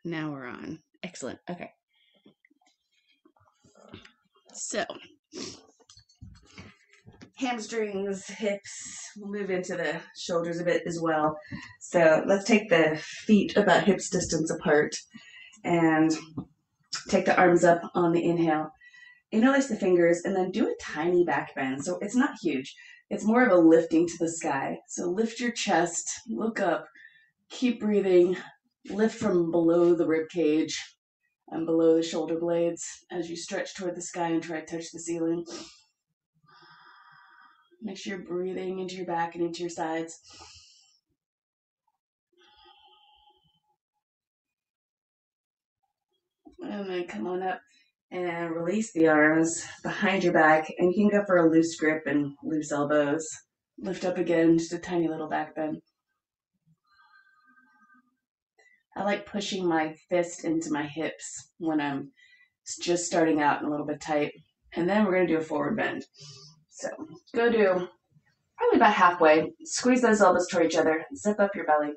Now we're on. Excellent. Okay. So, hamstrings, hips, we'll move into the shoulders a bit as well. So, let's take the feet about hips distance apart and take the arms up on the inhale. Interlace the fingers and then do a tiny back bend. So, it's not huge, it's more of a lifting to the sky. So, lift your chest, look up, keep breathing, lift from below the rib cage and below the shoulder blades as you stretch toward the sky and try to touch the ceiling. Make sure you're breathing into your back and into your sides. And then come on up and release the arms behind your back. And you can go for a loose grip and loose elbows. Lift up again, just a tiny little back bend. I like pushing my fist into my hips when I'm just starting out and a little bit tight. And then we're going to do a forward bend. So go to probably about halfway. Squeeze those elbows toward each other. Zip up your belly.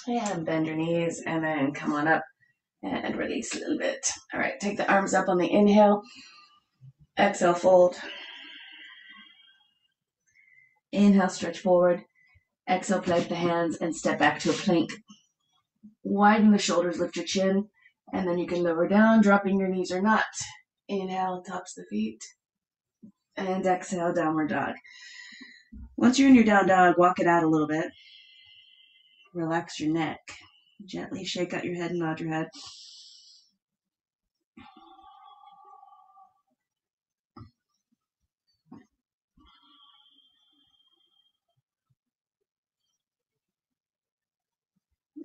And bend your knees and then come on up and release a little bit. All right, take the arms up on the inhale. Exhale, fold. Inhale, stretch forward. Exhale, plank the hands and step back to a plank. Widen the shoulders, lift your chin, and then you can lower down, dropping your knees or not. Inhale, tops the feet. And exhale, downward dog. Once you're in your down dog, walk it out a little bit. Relax your neck. Gently shake out your head and nod your head.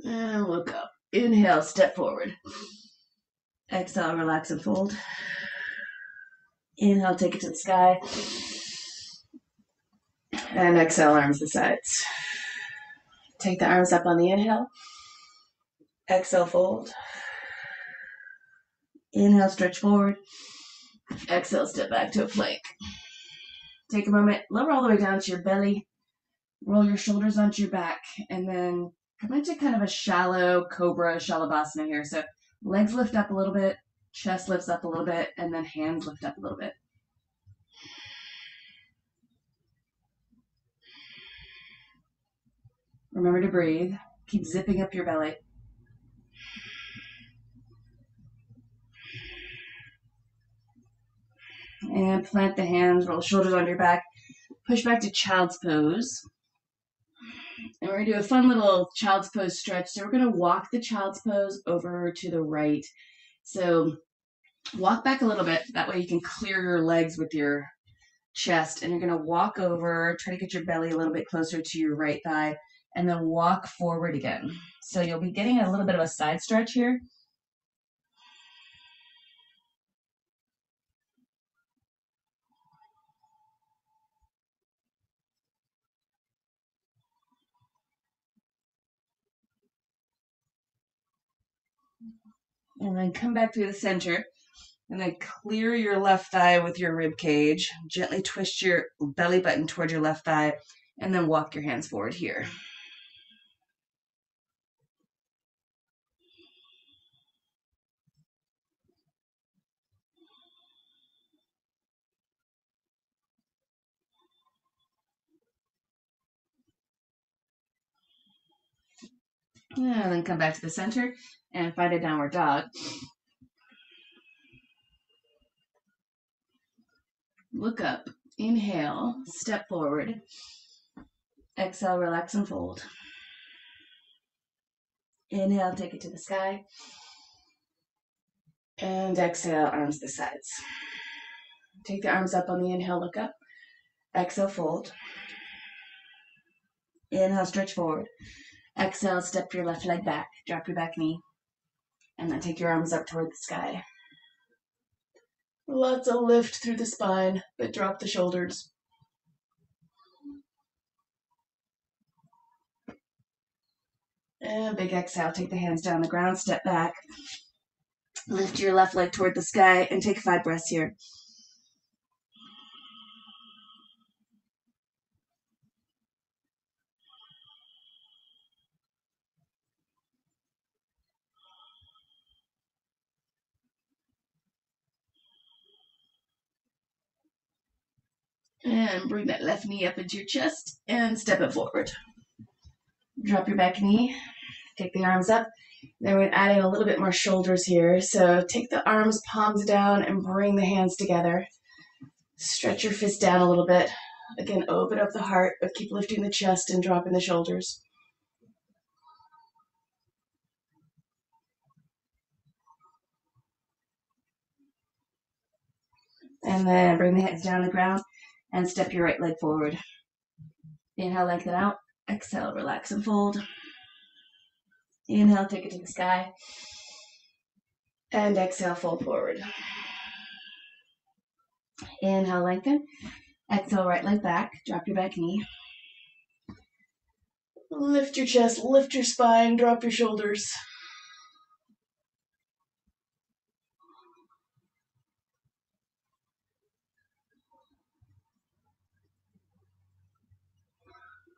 And look up. Inhale, step forward. Exhale, relax and fold. Inhale, take it to the sky. And exhale, arms to the sides. Take the arms up on the inhale. Exhale, fold. Inhale, stretch forward. Exhale, step back to a plank. Take a moment, lower all the way down to your belly. Roll your shoulders onto your back, and then come into kind of a shallow cobra shalabhasana here. So legs lift up a little bit, chest lifts up a little bit, and then hands lift up a little bit. Remember to breathe. Keep zipping up your belly. And plant the hands, roll the shoulders onto your back. Push back to child's pose. And we're going to do a fun little child's pose stretch. So we're going to walk the child's pose over to the right. So walk back a little bit. That way you can clear your legs with your chest. And you're going to walk over, try to get your belly a little bit closer to your right thigh, and then walk forward again. So you'll be getting a little bit of a side stretch here. And then come back through the center. And then clear your left thigh with your rib cage. Gently twist your belly button toward your left thigh, and then walk your hands forward here. And then come back to the center and find a downward dog. Look up. Inhale, step forward. Exhale, relax and fold. Inhale, take it to the sky. And exhale, arms to the sides. Take the arms up on the inhale, look up. Exhale, fold. Inhale, stretch forward. Exhale, step your left leg back. Drop your back knee. And then take your arms up toward the sky. Lots of lift through the spine, but drop the shoulders. And big exhale, take the hands down the ground, step back. Lift your left leg toward the sky and take 5 breaths here. And bring that left knee up into your chest and step it forward. Drop your back knee, take the arms up. Then we're adding a little bit more shoulders here. So take the arms, palms down, and bring the hands together. Stretch your fist down a little bit. Again, open up the heart, but keep lifting the chest and dropping the shoulders. And then bring the hands down to the ground and step your right leg forward. Inhale, lengthen out. Exhale, relax and fold. Inhale, take it to the sky. And exhale, fold forward. Inhale, lengthen. Exhale, right leg back. Drop your back knee. Lift your chest, lift your spine, drop your shoulders.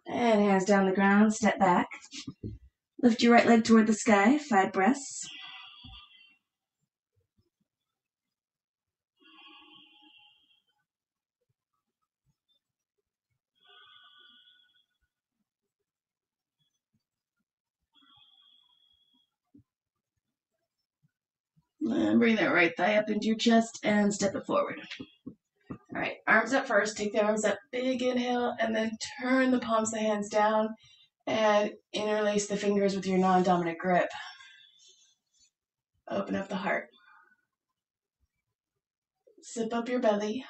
And hands down the ground, step back. Lift your right leg toward the sky, 5 breaths. And bring that right thigh up into your chest and step it forward. All right, arms up first. Take the arms up, big inhale, and then turn the palms of the hands down and interlace the fingers with your non-dominant grip. Open up the heart. Zip up your belly.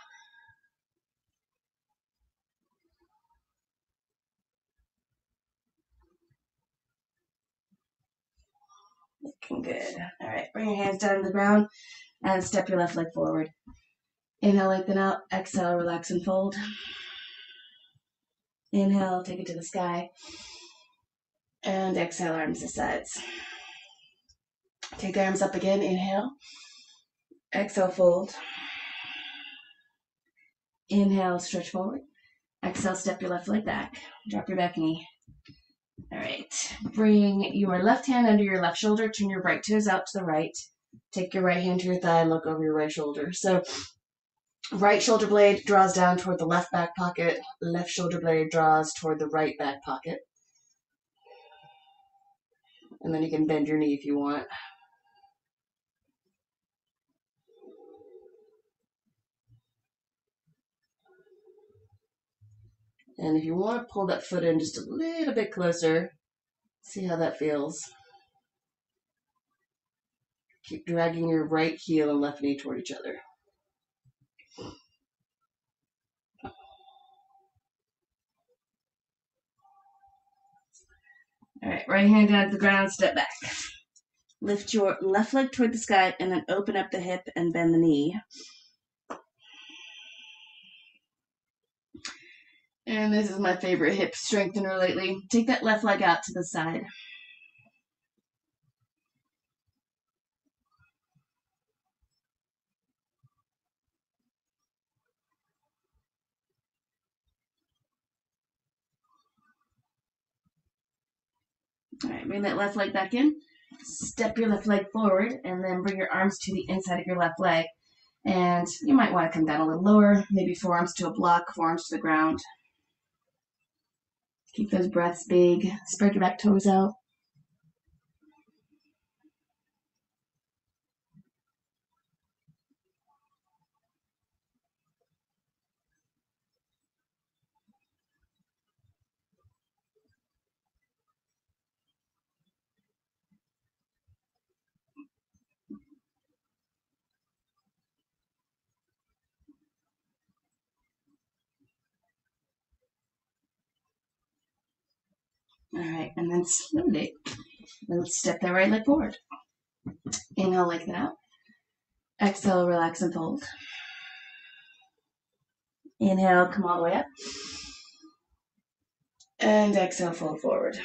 Looking good. All right, bring your hands down to the ground and step your left leg forward. Inhale, lengthen out. Exhale, relax and fold. Inhale, take it to the sky. And exhale, arms to sides. Take the arms up again. Inhale. Exhale, fold. Inhale, stretch forward. Exhale, step your left leg back. Drop your back knee. All right. Bring your left hand under your left shoulder. Turn your right toes out to the right. Take your right hand to your thigh and look over your right shoulder. So right shoulder blade draws down toward the left back pocket. Left shoulder blade draws toward the right back pocket. And then you can bend your knee if you want. And if you want to pull that foot in just a little bit closer, see how that feels. Keep dragging your right heel and left knee toward each other. All right, right hand down to the ground, step back. Lift your left leg toward the sky and then open up the hip and bend the knee. And this is my favorite hip strengthener lately. Take that left leg out to the side. All right, bring that left leg back in. Step your left leg forward and then bring your arms to the inside of your left leg. And you might want to come down a little lower, maybe forearms to a block, forearms to the ground. Keep those breaths big. Spread your back toes out. All right, and then slowly, let's step that right leg forward. Inhale, lengthen out. Exhale, relax and fold. Inhale, come all the way up. And exhale, fold forward.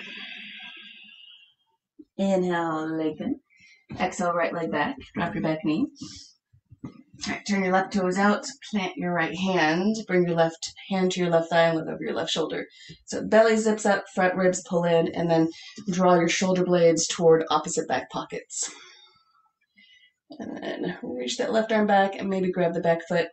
Inhale, lengthen. Exhale, right leg back. Drop your back knee. All right, turn your left toes out. Plant your right hand. Bring your left hand to your left thigh and look over your left shoulder. So belly zips up, front ribs pull in, and then draw your shoulder blades toward opposite back pockets. And then reach that left arm back and maybe grab the back foot.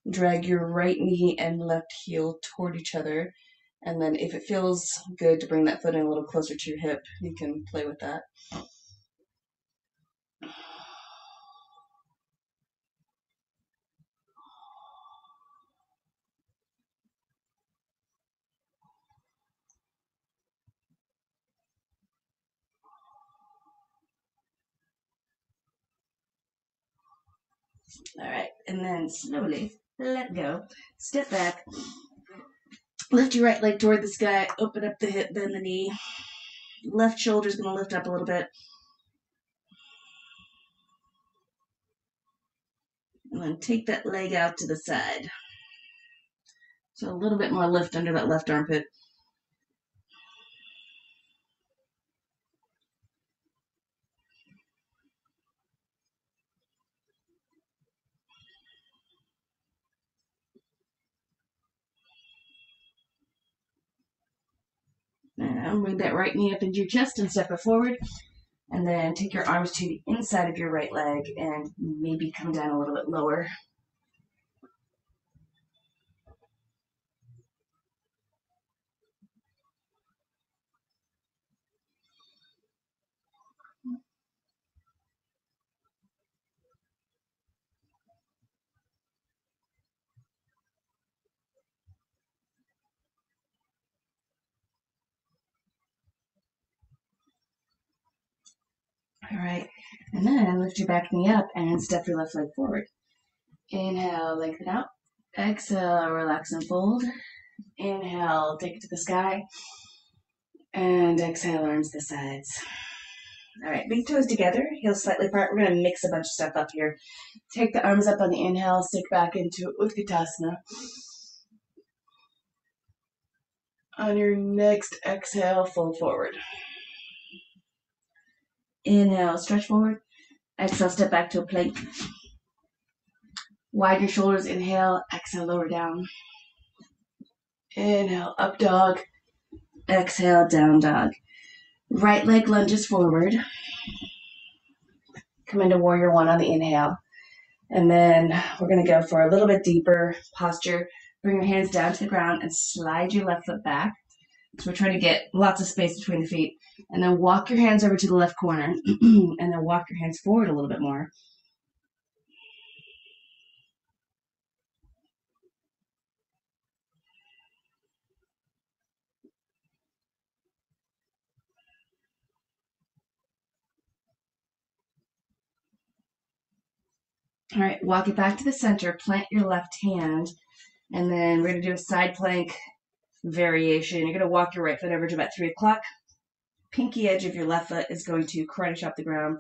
Drag your right knee and left heel toward each other. And then if it feels good to bring that foot in a little closer to your hip, you can play with that. All right, and then slowly let go. Step back. Lift your right leg toward the sky. Open up the hip, bend the knee. Left shoulder's going to lift up a little bit. And then take that leg out to the side. So a little bit more lift under that left armpit. Now bring that right knee up into your chest and step it forward. And then take your arms to the inside of your right leg and maybe come down a little bit lower. All right, and then lift your back knee up and step your left leg forward. Inhale, lengthen out. Exhale, relax and fold. Inhale, take it to the sky. And exhale, arms to the sides. All right, big toes together, heels slightly apart. We're going to mix a bunch of stuff up here. Take the arms up on the inhale, sink back into Utkatasana. On your next exhale, fold forward. Inhale, stretch forward. Exhale, step back to a plank. Widen your shoulders, inhale. Exhale, lower down. Inhale, up dog. Exhale, down dog. Right leg lunges forward. Come into warrior one on the inhale. And then we're going to go for a little bit deeper posture. Bring your hands down to the ground and slide your left foot back. So we're trying to get lots of space between the feet. And then walk your hands over to the left corner. And then walk your hands forward a little bit more. All right, walk it back to the center. Plant your left hand. And then we're going to do a side plank variation. You're going to walk your right foot over to about 3 o'clock. Pinky edge of your left foot is going to karate chop the ground.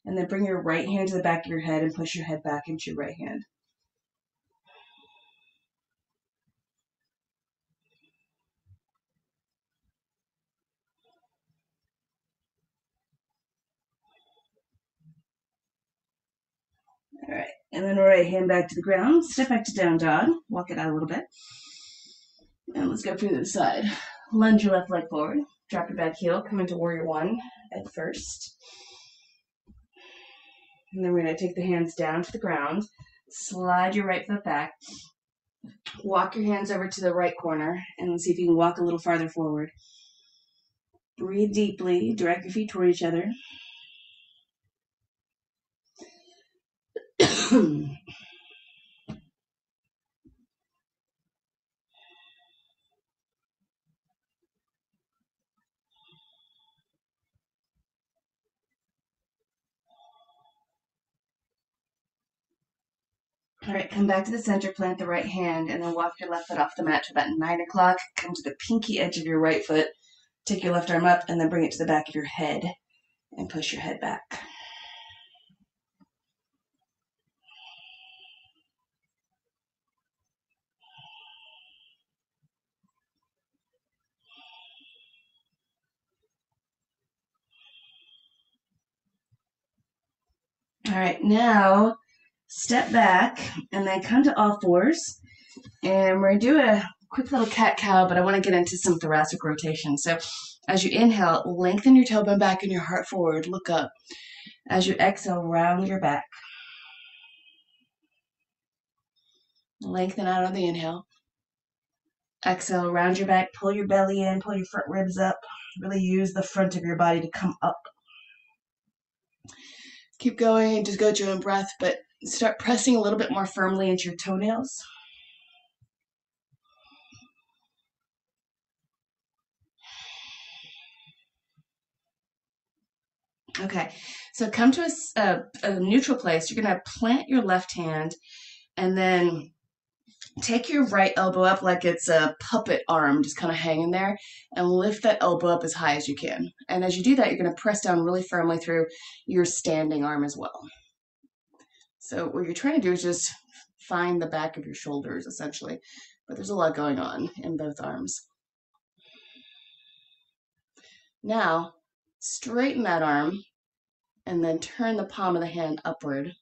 And then bring your right hand to the back of your head and push your head back into your right hand. All right, and then right hand back to the ground. Step back to down dog. Walk it out a little bit. And let's go through to the side. Lunge your left leg forward. Drop your back heel. Come into warrior one at first. And then we're going to take the hands down to the ground. Slide your right foot back. Walk your hands over to the right corner. And let's see if you can walk a little farther forward. Breathe deeply. Direct your feet toward each other. All right, come back to the center, plant the right hand, and then walk your left foot off the mat to about 9 o'clock. Come to the pinky edge of your right foot. Take your left arm up and then bring it to the back of your head and push your head back. All right, now step back and then come to all fours. And we're going to do a quick little cat-cow, but I want to get into some thoracic rotation. So as you inhale, lengthen your tailbone back and your heart forward. Look up. As you exhale, round your back. Lengthen out on the inhale. Exhale, round your back, pull your belly in, pull your front ribs up. Really use the front of your body to come up. Keep going, just go at your own breath, but start pressing a little bit more firmly into your toenails. Okay, so come to a neutral place. You're going to plant your left hand and then take your right elbow up like it's a puppet arm, just kind of hanging there, and lift that elbow up as high as you can. And as you do that, you're going to press down really firmly through your standing arm as well. So what you're trying to do is just find the back of your shoulders, essentially. But there's a lot going on in both arms. Now, straighten that arm and then turn the palm of the hand upward.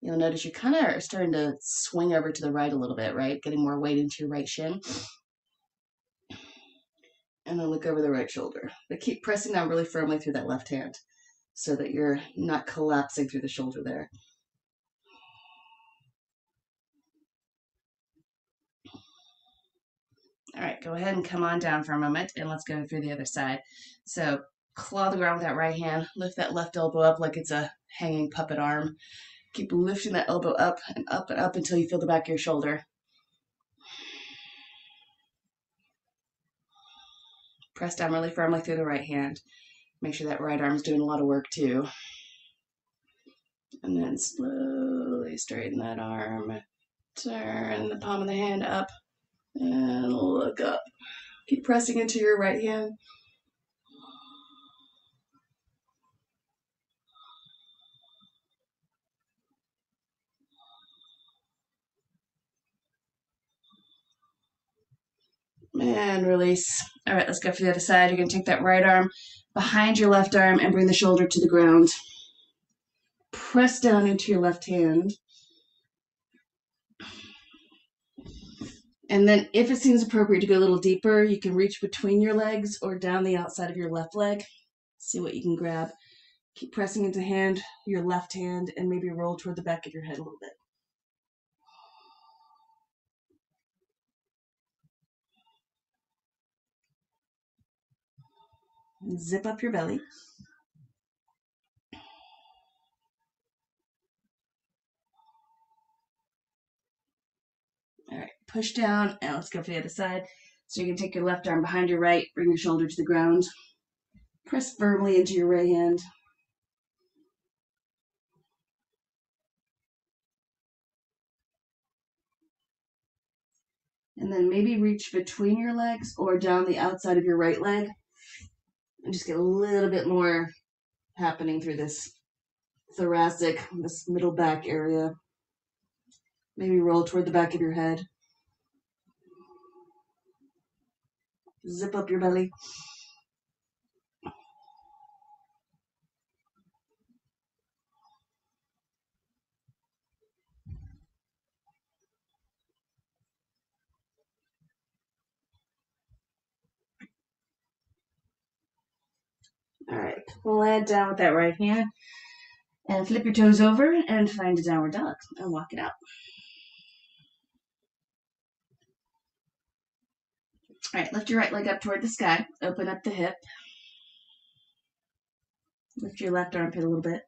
You'll notice you kind of are starting to swing over to the right a little bit, right? Getting more weight into your right shin. And then look over the right shoulder. But keep pressing down really firmly through that left hand so that you're not collapsing through the shoulder there. All right, go ahead and come on down for a moment, and let's go through the other side. So claw the ground with that right hand. Lift that left elbow up like it's a hanging puppet arm. Keep lifting that elbow up and up and up until you feel the back of your shoulder. Press down really firmly through the right hand. Make sure that right arm's doing a lot of work too. And then slowly straighten that arm. Turn the palm of the hand up and look up. Keep pressing into your right hand. And release. All right, let's go for the other side. You're going to take that right arm behind your left arm and bring the shoulder to the ground. Press down into your left hand. And then if it seems appropriate to go a little deeper, you can reach between your legs or down the outside of your left leg. See what you can grab. Keep pressing into your left hand, and maybe roll toward the back of your head a little bit. And zip up your belly. All right, push down, and let's go for the other side. So you can take your left arm behind your right, bring your shoulder to the ground. Press firmly into your right hand. And then maybe reach between your legs or down the outside of your right leg. And just get a little bit more happening through this thoracic, this middle back area. Maybe roll toward the back of your head. Zip up your belly. All right, plant down with that right hand and flip your toes over and find a downward dog and walk it out. All right, lift your right leg up toward the sky. Open up the hip. Lift your left armpit a little bit.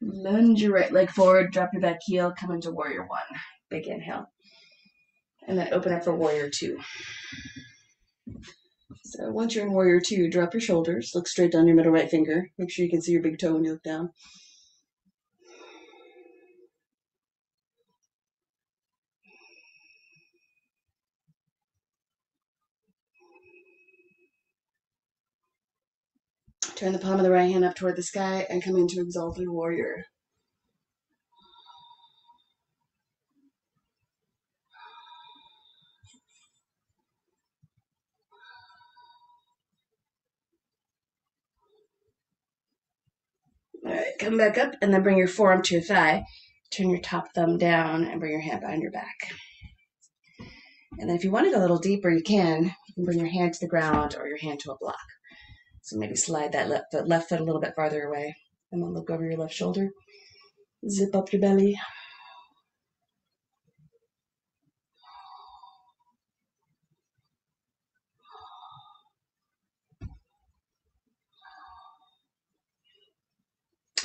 Lunge your right leg forward, drop your back heel, come into warrior one. Big inhale. And then open up for warrior two. So once you're in warrior two, drop your shoulders, look straight down your middle right finger. Make sure you can see your big toe when you look down. Turn the palm of the right hand up toward the sky and come into exalted warrior. All right, come back up and then bring your forearm to your thigh. Turn your top thumb down and bring your hand behind your back. And then if you want to go a little deeper, you can bring your hand to the ground or your hand to a block. So maybe slide that left foot a little bit farther away and then look over your left shoulder. Zip up your belly.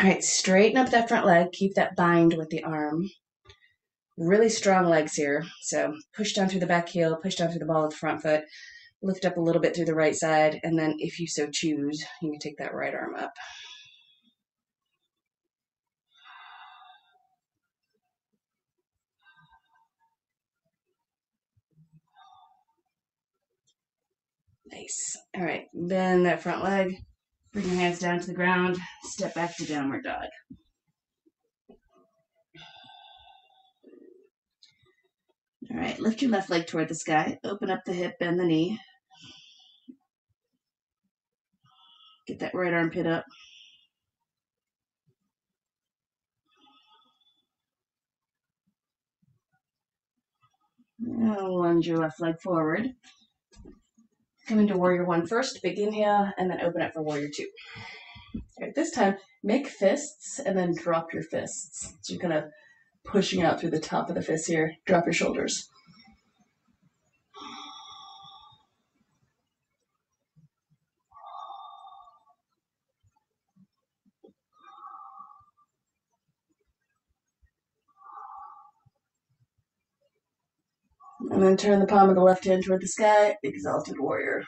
All right, straighten up that front leg. Keep that bind with the arm. Really strong legs here. So push down through the back heel, push down through the ball of the front foot, lift up a little bit through the right side, and then if you so choose, you can take that right arm up. Nice. All right, bend that front leg. Bring your hands down to the ground. Step back to downward dog. All right, lift your left leg toward the sky. Open up the hip, bend the knee. Get that right armpit up. Now lunge your left leg forward. Come into warrior one first. Big inhale, and then open up for warrior two. All right, this time, make fists and then drop your fists. So you're kind of pushing out through the top of the fists here. Drop your shoulders. And then turn the palm of the left hand toward the sky. Exalted warrior.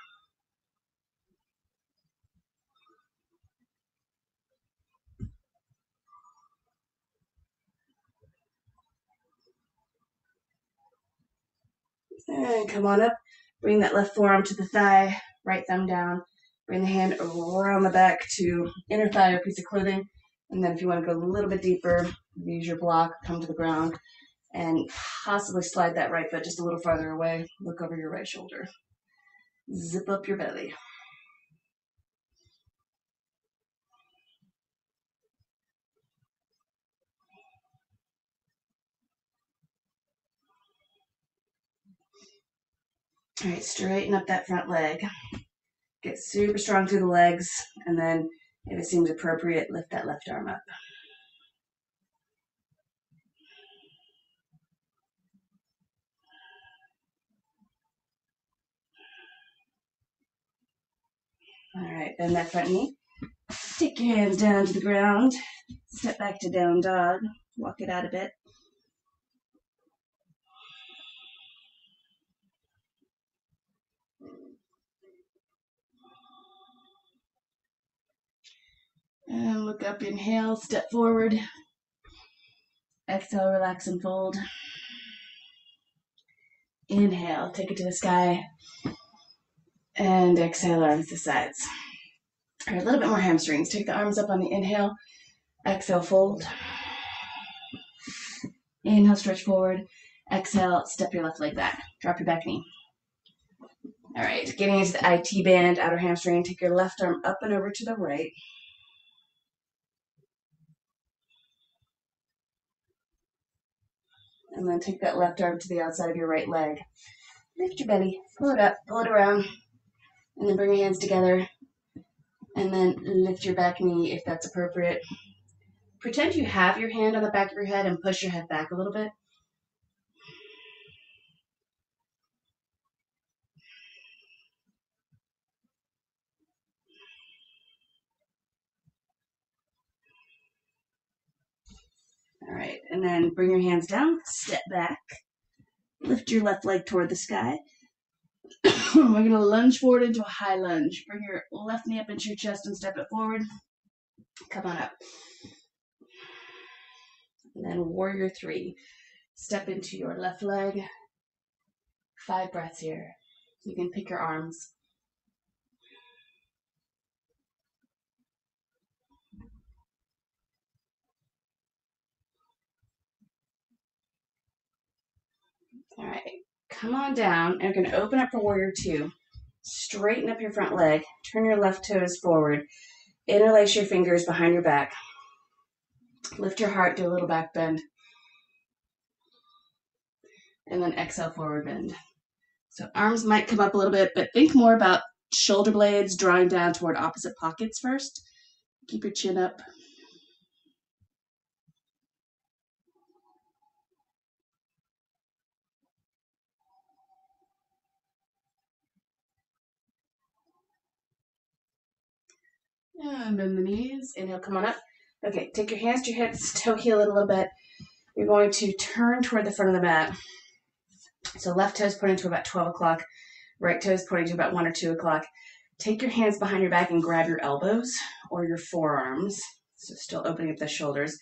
And come on up. Bring that left forearm to the thigh, right thumb down. Bring the hand around the back to inner thigh or piece of clothing. And then if you want to go a little bit deeper, use your block, come to the ground, and possibly slide that right foot just a little farther away. Look over your right shoulder. Zip up your belly. All right, straighten up that front leg. Get super strong through the legs, and then if it seems appropriate, lift that left arm up. All right, bend that front knee. Take your hands down to the ground. Step back to down dog. Walk it out a bit. And look up, inhale, step forward. Exhale, relax and fold. Inhale, take it to the sky. And exhale, arms to sides. All right, a little bit more hamstrings. Take the arms up on the inhale. Exhale, fold. Inhale, stretch forward. Exhale, step your left leg back. Drop your back knee. All right, getting into the IT band, outer hamstring. Take your left arm up and over to the right. And then take that left arm to the outside of your right leg. Lift your belly, pull it up, pull it around, and then bring your hands together. And then lift your back knee if that's appropriate. Pretend you have your hand on the back of your head and push your head back a little bit. All right, and then bring your hands down, step back, lift your left leg toward the sky. We're going to lunge forward into a high lunge. Bring your left knee up into your chest and step it forward. Come on up. And then warrior three. Step into your left leg. 5 breaths here. You can pick your arms. All right, come on down, and we're going to open up for warrior two. Straighten up your front leg. Turn your left toes forward. Interlace your fingers behind your back. Lift your heart, do a little back bend. And then exhale, forward bend. So arms might come up a little bit, but think more about shoulder blades drawing down toward opposite pockets first. Keep your chin up. And bend the knees. Inhale, come on up. Okay, take your hands to your hips, toe heel it a little bit. You're going to turn toward the front of the mat. So left toes pointing to about 12 o'clock, right toes pointing to about 1 or 2 o'clock. Take your hands behind your back and grab your elbows or your forearms. So still opening up the shoulders.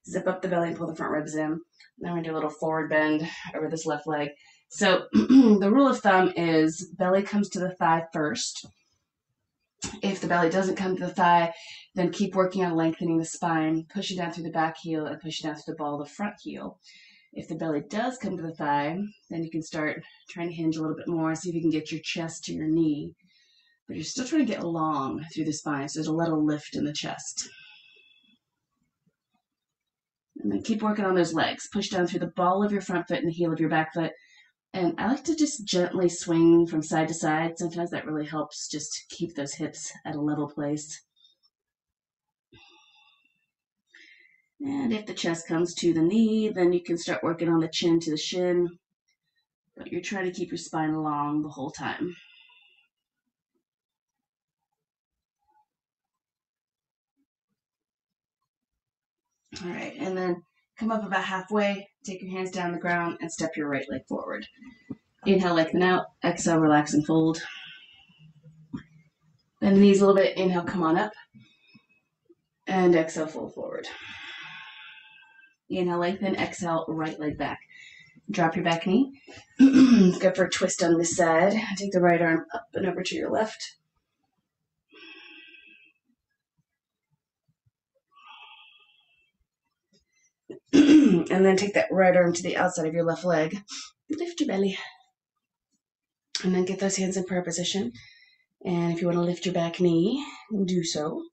Zip up the belly and pull the front ribs in. Then we do a little forward bend over this left leg. So the rule of thumb is belly comes to the thigh first. If the belly doesn't come to the thigh, then keep working on lengthening the spine, pushing down through the back heel and pushing down through the ball of the front heel. If the belly does come to the thigh, then you can start trying to hinge a little bit more, see if you can get your chest to your knee. But you're still trying to get long through the spine, so there's a little lift in the chest. And then keep working on those legs. Push down through the ball of your front foot and the heel of your back foot. And I like to just gently swing from side to side. Sometimes that really helps just keep those hips at a level place. And if the chest comes to the knee, then you can start working on the chin to the shin. But you're trying to keep your spine long the whole time. All right, and then come up about halfway, take your hands down the ground, and step your right leg forward. Inhale, lengthen out. Exhale, relax and fold. Bend the knees a little bit. Inhale, come on up. And exhale, fold forward. Inhale, lengthen. Exhale, right leg back. Drop your back knee. Go for a twist on this side. Take the right arm up and over to your left. And then take that right arm to the outside of your left leg. Lift your belly. And then get those hands in prayer position. And if you want to lift your back knee, do so.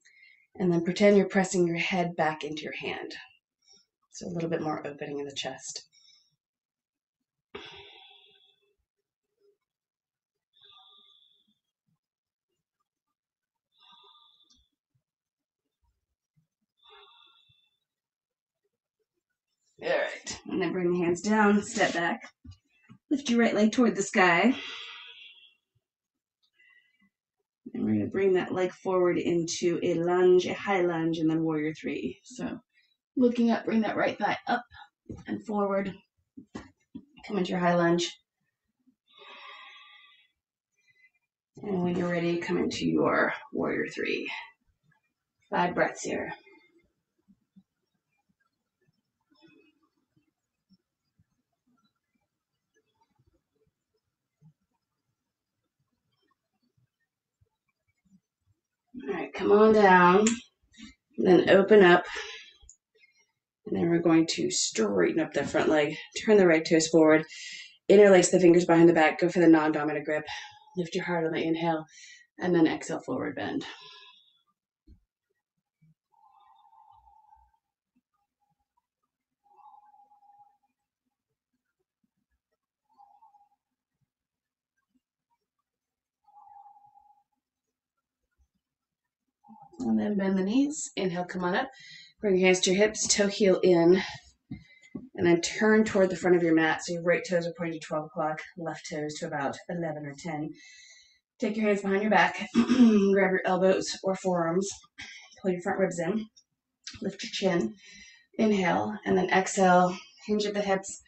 And then pretend you're pressing your head back into your hand. So a little bit more opening in the chest. All right, and then bring the hands down, step back. Lift your right leg toward the sky. And we're going to bring that leg forward into a lunge, a high lunge, and then warrior three. So looking up, bring that right thigh up and forward. Come into your high lunge. And when you're ready, come into your warrior three. 5 breaths here. All right, come on down. And then open up. And then we're going to straighten up that front leg. Turn the right toes forward. Interlace the fingers behind the back. Go for the non-dominant grip. Lift your heart on the inhale. And then exhale, forward bend. And then bend the knees. Inhale, come on up. Bring your hands to your hips, toe heel in. And then turn toward the front of your mat. So your right toes are pointing to 12 o'clock, left toes to about 11 or 10. Take your hands behind your back. Grab your elbows or forearms. Pull your front ribs in. Lift your chin. Inhale. And then exhale. Hinge at the hips.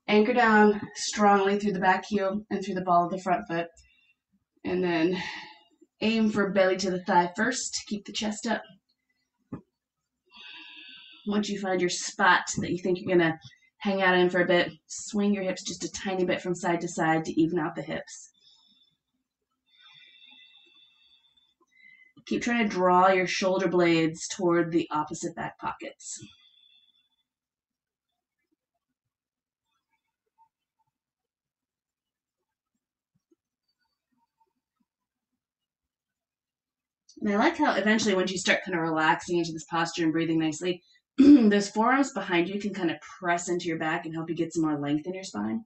Anchor down strongly through the back heel and through the ball of the front foot. And then aim for belly to the thigh first. Keep the chest up. Once you find your spot that you think you're going to hang out in for a bit, swing your hips just a tiny bit from side to side to even out the hips. Keep trying to draw your shoulder blades toward the opposite back pockets. And I like how eventually once you start kind of relaxing into this posture and breathing nicely, those forearms behind you can kind of press into your back and help you get some more length in your spine.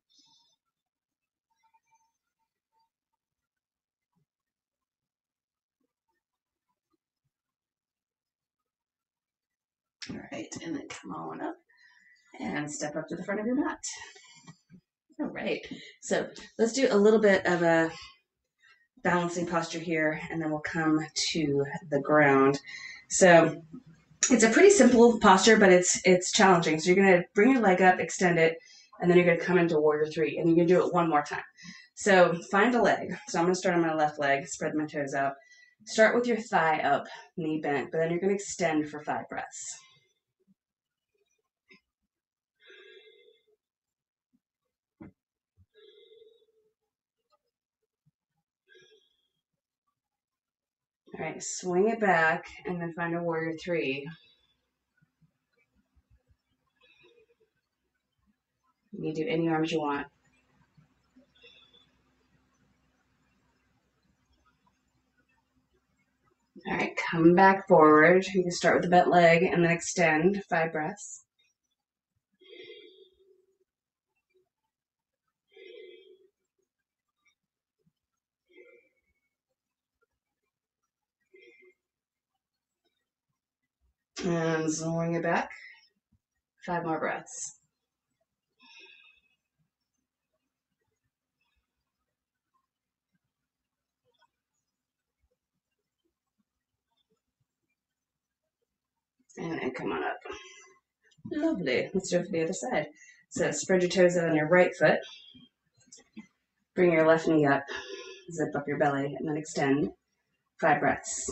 All right, and then come on up and step up to the front of your mat. All right, so let's do a little bit of a balancing posture here, and then we'll come to the ground. So it's a pretty simple posture, but it's challenging. So you're gonna bring your leg up, extend it, and then you're gonna come into warrior three, and you're gonna do it one more time. So find a leg. So I'm gonna start on my left leg, spread my toes out. Start with your thigh up, knee bent, but then you're gonna extend for 5 breaths. All right, swing it back and then find a warrior three. You can do any arms you want. All right, come back forward. You can start with the bent leg and then extend 5 breaths. And swing it back. 5 more breaths. And come on up. Lovely. Let's do it for the other side. So spread your toes out on your right foot. Bring your left knee up. Zip up your belly and then extend 5 breaths.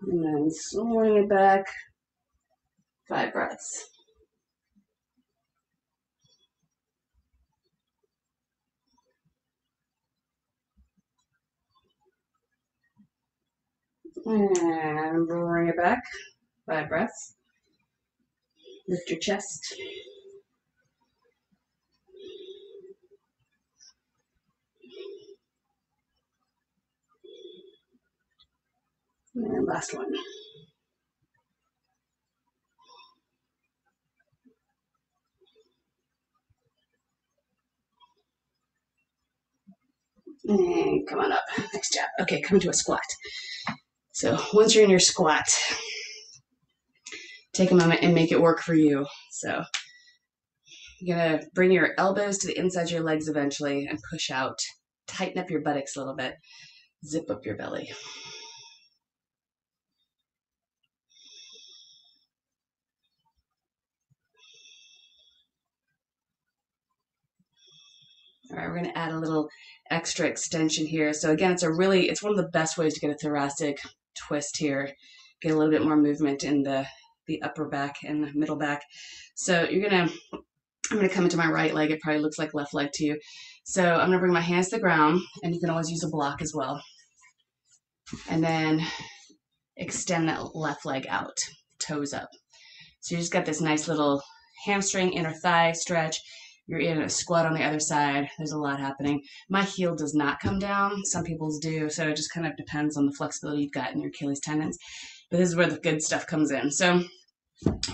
And then swing it back. 5 breaths. And bring it back. 5 breaths. Lift your chest. And last one. And come on up. Nice job. Okay, come to a squat. So once you're in your squat, take a moment and make it work for you. So you're going to bring your elbows to the inside of your legs eventually and push out. Tighten up your buttocks a little bit. Zip up your belly. All right, we're going to add a little extra extension here. So again, it's one of the best ways to get a thoracic twist here. Get a little bit more movement in the upper back and the middle back. So I'm going to come into my right leg. It probably looks like left leg to you. So I'm going to bring my hands to the ground, and you can always use a block as well. And then extend that left leg out, toes up. So you just got this nice little hamstring, inner thigh stretch. You're in a squat on the other side. There's a lot happening. My heel does not come down. Some people's do. So it just kind of depends on the flexibility you've got in your Achilles tendons. But this is where the good stuff comes in. So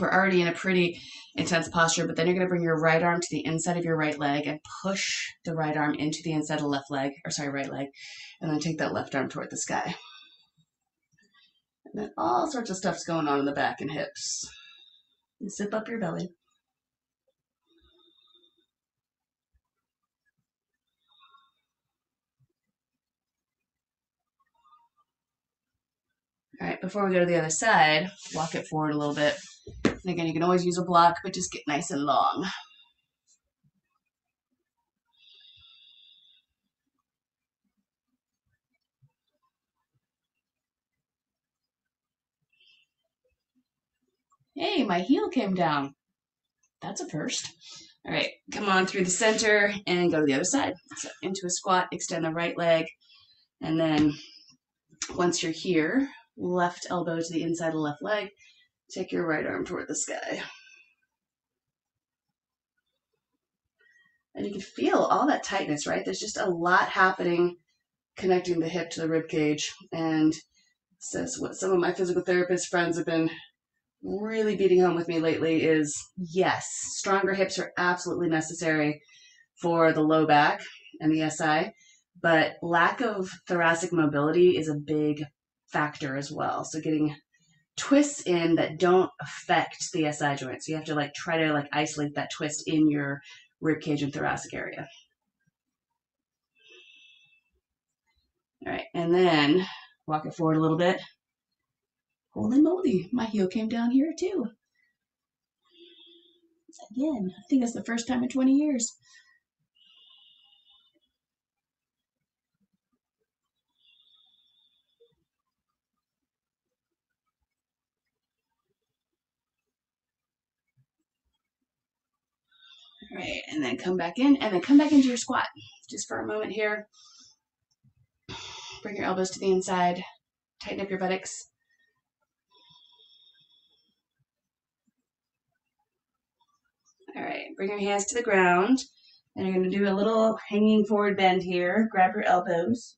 we're already in a pretty intense posture, but then you're going to bring your right arm to the inside of your right leg and push the right arm into the inside of the right leg. And then take that left arm toward the sky. And then all sorts of stuff's going on in the back and hips. And zip up your belly. All right, before we go to the other side, walk it forward a little bit. And again, you can always use a block, but just get nice and long. Hey, my heel came down. That's a first. All right, come on through the center and go to the other side. So into a squat, extend the right leg. And then once you're here, left elbow to the inside of the left leg. Take your right arm toward the sky. And you can feel all that tightness, right? There's just a lot happening connecting the hip to the rib cage. And so what some of my physical therapist friends have been really beating home with me lately is yes, stronger hips are absolutely necessary for the low back and the SI, but lack of thoracic mobility is a big factor as well. So getting twists in that don't affect the SI joint. So you have to like try to like isolate that twist in your rib cage and thoracic area. All right, and then walk it forward a little bit. Holy moly, my heel came down here too. Again, I think that's the first time in 20 years. All right, and then come back in, and then come back into your squat. Just for a moment here. Bring your elbows to the inside. Tighten up your buttocks. All right, bring your hands to the ground. And you're going to do a little hanging forward bend here. Grab your elbows.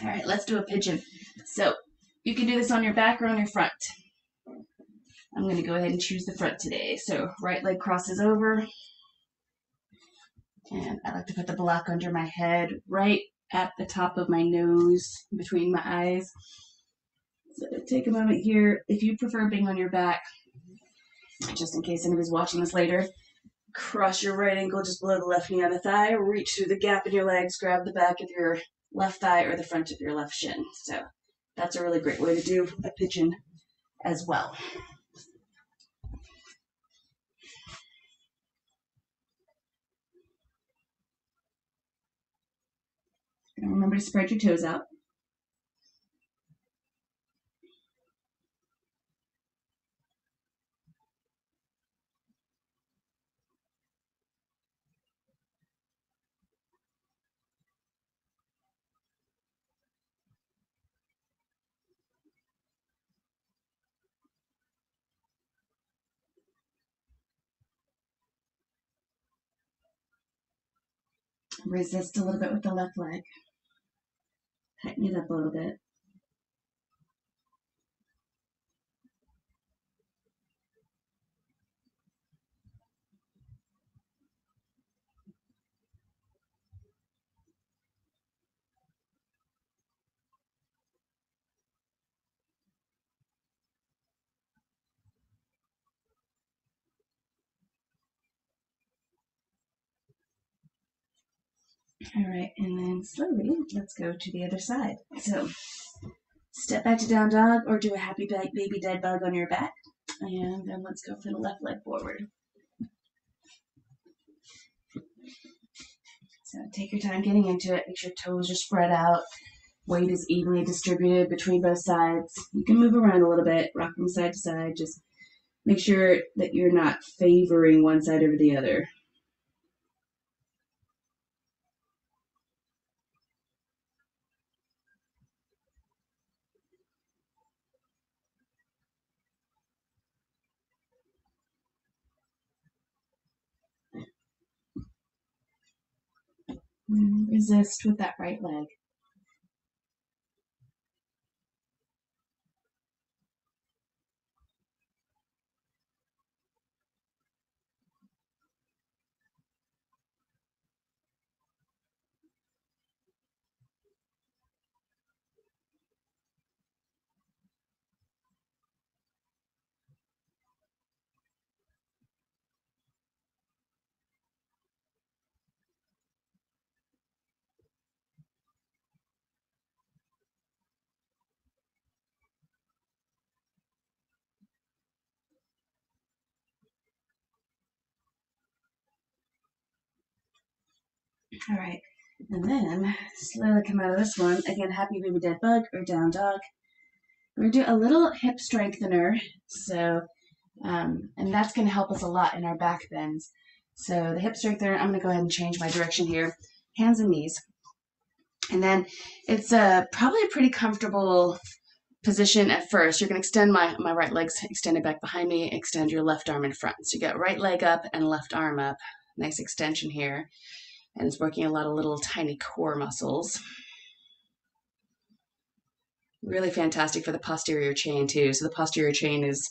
All right, let's do a pigeon. So you can do this on your back or on your front. I'm going to go ahead and choose the front today. So right leg crosses over. And I like to put the block under my head, right at the top of my nose, between my eyes. So take a moment here. If you prefer being on your back, just in case anybody's watching this later, cross your right ankle just below the left knee on the thigh, reach through the gap in your legs, grab the back of your left thigh or the front of your left shin. So that's a really great way to do a pigeon as well. And remember to spread your toes out. Resist a little bit with the left leg. Tighten it up a little bit. All right, and then slowly, let's go to the other side. So step back to down dog or do a happy baby dead bug on your back. And then let's go for the left leg forward. So take your time getting into it. Make sure toes are spread out. Weight is evenly distributed between both sides. You can move around a little bit, rock from side to side. Just make sure that you're not favoring one side over the other. Resist with that right leg. All right, and then slowly come out of this one. Again, happy baby dead bug or down dog. We're gonna do a little hip strengthener. So, and that's gonna help us a lot in our back bends. So the hip strengthener, I'm gonna go ahead and change my direction here. Hands and knees. And then it's probably a pretty comfortable position at first. You're going to extend my right leg's extended back behind me, extend your left arm in front. So you got right leg up and left arm up. Nice extension here. And it's working a lot of little tiny core muscles. Really fantastic for the posterior chain too. So the posterior chain is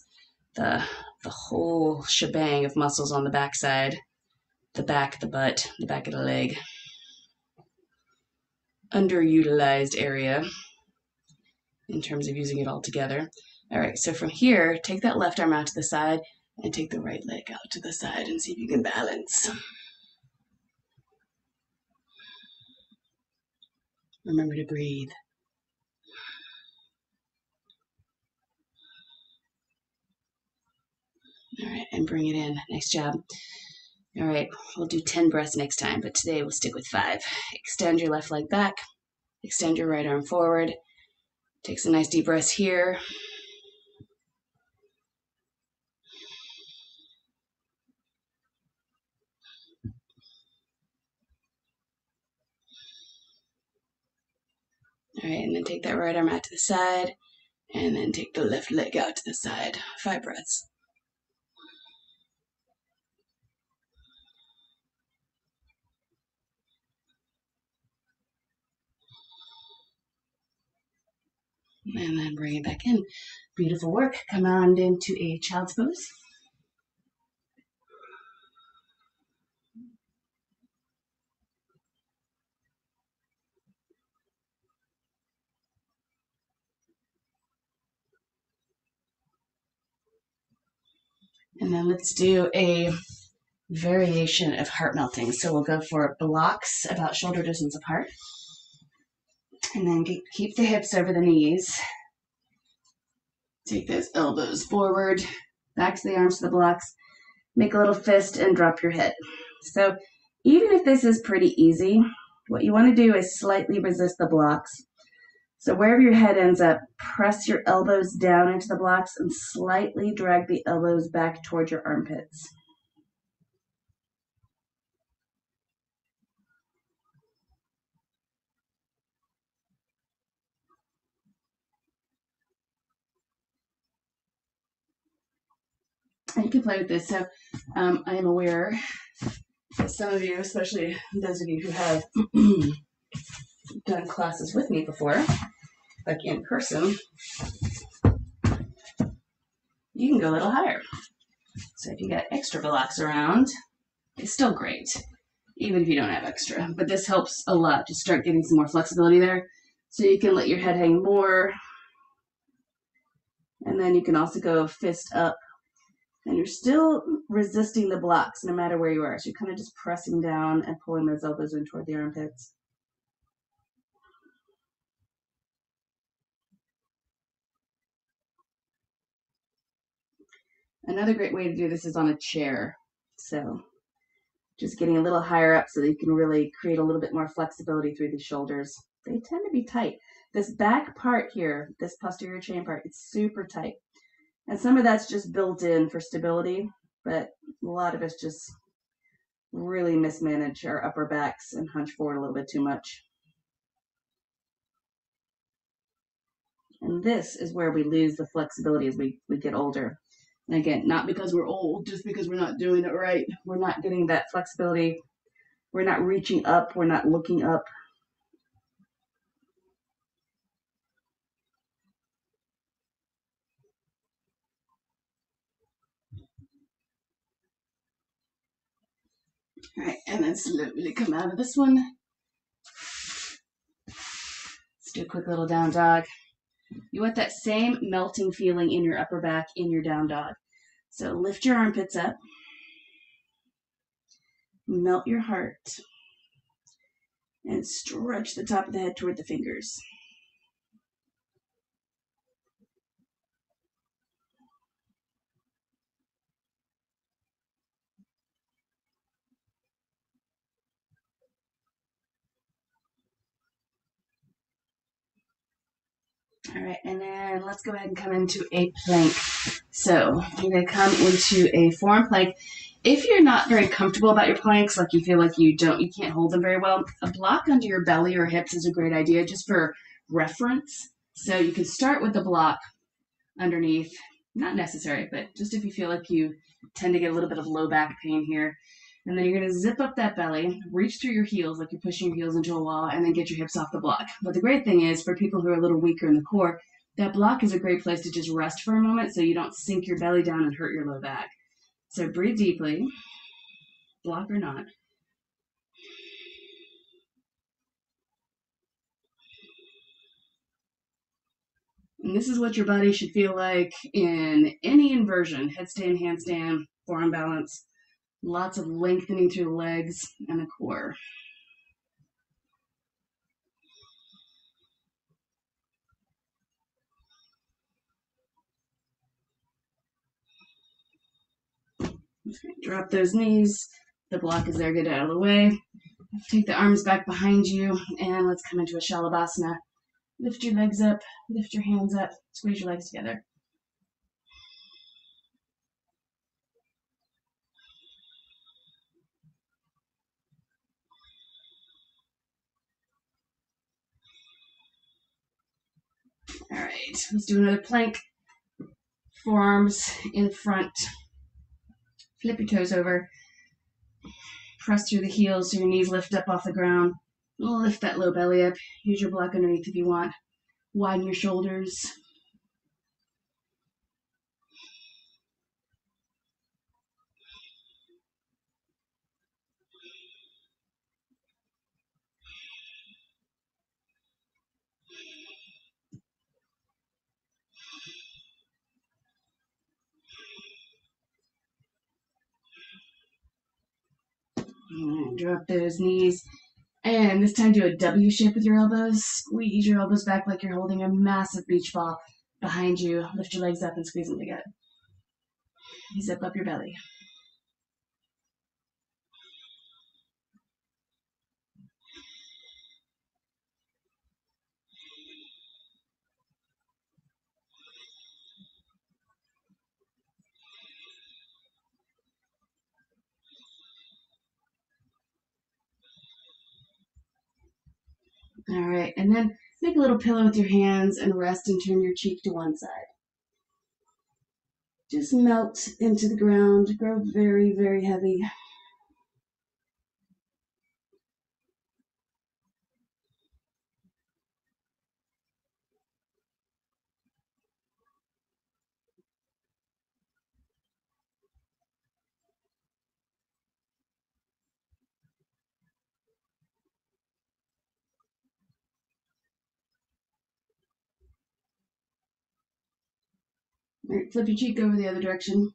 the whole shebang of muscles on the backside, the back, the butt, the back of the leg. Underutilized area in terms of using it all together. All right, so from here, take that left arm out to the side and take the right leg out to the side and see if you can balance. Remember to breathe. All right, and bring it in. Nice job. All right, we'll do 10 breaths next time, but today we'll stick with 5. Extend your left leg back. Extend your right arm forward. Take some nice deep breaths here. All right, and then take that right arm out to the side, and then take the left leg out to the side. 5 breaths. And then bring it back in. Beautiful work. Come on into a child's pose. And then let's do a variation of heart melting. So we'll go for blocks about shoulder distance apart. And then keep the hips over the knees. Take those elbows forward, back to the arms to the blocks. Make a little fist and drop your head. So even if this is pretty easy, what you want to do is slightly resist the blocks. So wherever your head ends up, press your elbows down into the blocks and slightly drag the elbows back toward your armpits. And you can play with this. So I am aware that some of you, especially those of you who have done classes with me before, like in person, you can go a little higher. So if you got extra blocks around, it's still great, even if you don't have extra. But this helps a lot to start getting some more flexibility there. So you can let your head hang more. And then you can also go fist up. And you're still resisting the blocks no matter where you are. So you're kind of just pressing down and pulling those elbows in toward the armpits. Another great way to do this is on a chair. So just getting a little higher up so that you can really create a little bit more flexibility through the shoulders. They tend to be tight. This back part here, this posterior chain part, it's super tight. And some of that's just built in for stability, but a lot of us just really mismanage our upper backs and hunch forward a little bit too much. And this is where we lose the flexibility as we get older. And again, not because we're old, just because we're not doing it right. We're not getting that flexibility. We're not reaching up. We're not looking up. All right, and then slowly come out of this one. Let's do a quick little down dog. You want that same melting feeling in your upper back in your down dog. So lift your armpits up. Melt your heart. And stretch the top of the head toward the fingers. All right, and then let's go ahead and come into a plank. So you're going to come into a forearm plank. If you're not very comfortable about your planks, like you feel like you can't hold them very well, a block under your belly or hips is a great idea just for reference. So you can start with the block underneath, not necessary, but just if you feel like you tend to get a little bit of low back pain here. And then you're going to zip up that belly, reach through your heels like you're pushing your heels into a wall, and then get your hips off the block. But the great thing is, for people who are a little weaker in the core, that block is a great place to just rest for a moment so you don't sink your belly down and hurt your low back. So breathe deeply, block or not. And this is what your body should feel like in any inversion: headstand, handstand, forearm balance. Lots of lengthening through the legs and the core. Drop those knees. The block is there, get out of the way. Take the arms back behind you, and let's come into a Shalabhasana. Lift your legs up, lift your hands up, squeeze your legs together. All right, let's do another plank. Forearms in front. Flip your toes over. Press through the heels so your knees lift up off the ground. Lift that low belly up. Use your block underneath if you want. Widen your shoulders. And drop those knees. And this time do a W shape with your elbows. Squeeze your elbows back like you're holding a massive beach ball behind you. Lift your legs up and squeeze them together. Zip up your belly. All right, and then make a little pillow with your hands and rest and turn your cheek to one side. Just melt into the ground, grow very, very heavy. All right, flip your cheek over the other direction.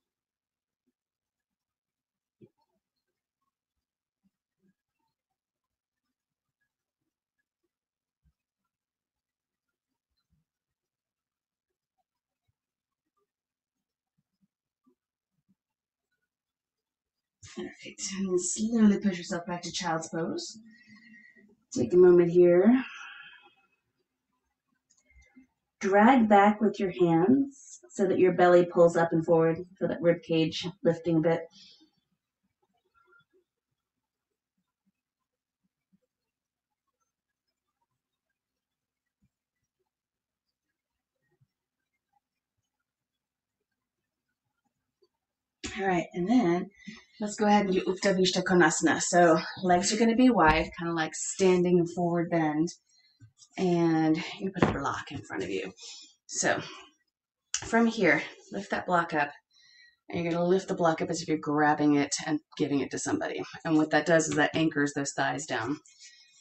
All right, and then slowly push yourself back to child's pose. Take a moment here. Drag back with your hands so that your belly pulls up and forward. Feel that rib cage lifting a bit. All right, and then let's go ahead and do Utta Vishta Konasana. So legs are going to be wide, kind of like standing in forward bend, and you put a block in front of you. So from here, lift that block up, and you're going to lift the block up as if you're grabbing it and giving it to somebody. And what that does is that anchors those thighs down.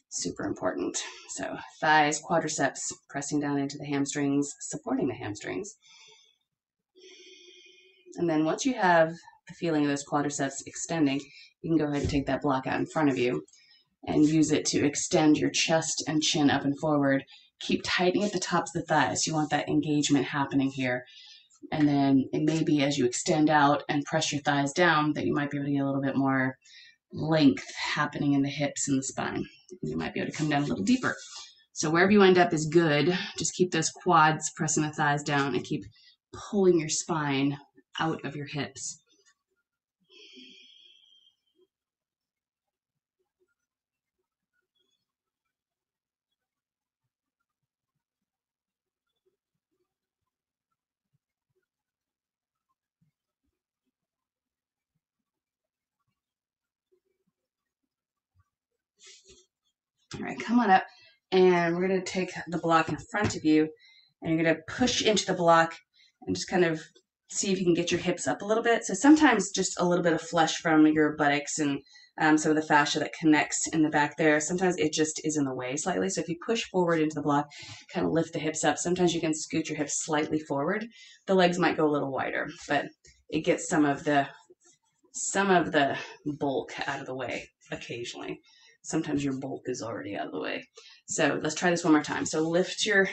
Super important. So thighs, quadriceps, pressing down into the hamstrings, supporting the hamstrings. And then once you have the feeling of those quadriceps extending, you can go ahead and take that block out in front of you and use it to extend your chest and chin up and forward. Keep tightening at the tops of the thighs. You want that engagement happening here. And then it may be as you extend out and press your thighs down that you might be able to get a little bit more length happening in the hips and the spine. You might be able to come down a little deeper. So wherever you end up is good. Just keep those quads pressing the thighs down and keep pulling your spine out of your hips. All right, come on up, and we're going to take the block in front of you, and you're going to push into the block and just kind of see if you can get your hips up a little bit. So sometimes just a little bit of flesh from your buttocks and some of the fascia that connects in the back there. Sometimes it just is in the way slightly. So if you push forward into the block, kind of lift the hips up. Sometimes you can scoot your hips slightly forward. The legs might go a little wider, but it gets some of the bulk out of the way occasionally. Sometimes your bulk is already out of the way. So let's try this one more time. So lift your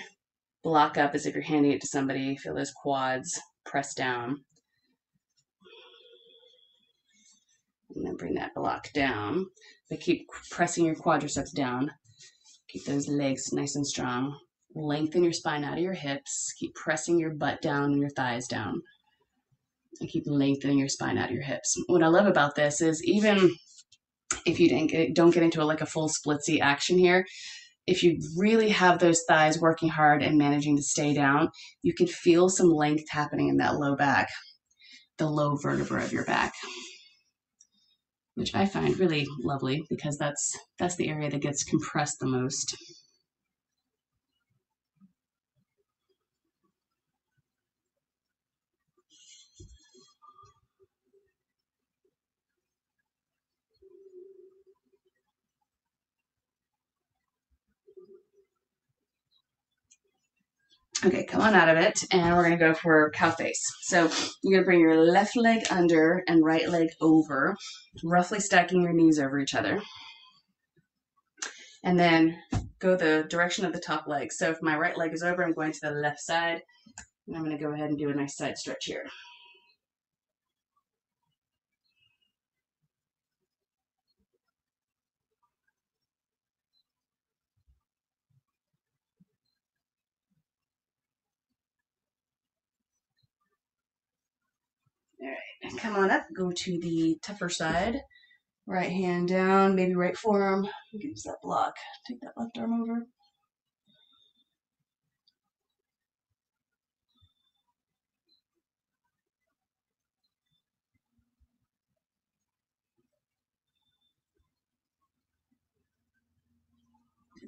block up as if you're handing it to somebody. Feel those quads press down. And then bring that block down. But keep pressing your quadriceps down. Keep those legs nice and strong. Lengthen your spine out of your hips. Keep pressing your butt down and your thighs down. And keep lengthening your spine out of your hips. What I love about this is even if you don't get into a full splitsy action here, if you really have those thighs working hard and managing to stay down, you can feel some length happening in that low back, the low vertebra of your back, which I find really lovely because that's the area that gets compressed the most. Okay, come on out of it, and we're going to go for cow face. So you're going to bring your left leg under and right leg over, roughly stacking your knees over each other. And then go the direction of the top leg. So if my right leg is over, I'm going to the left side, and I'm going to go ahead and do a nice side stretch here. All right, and come on up, go to the tougher side. Right hand down, maybe right forearm. Gives that block. Take that left arm over.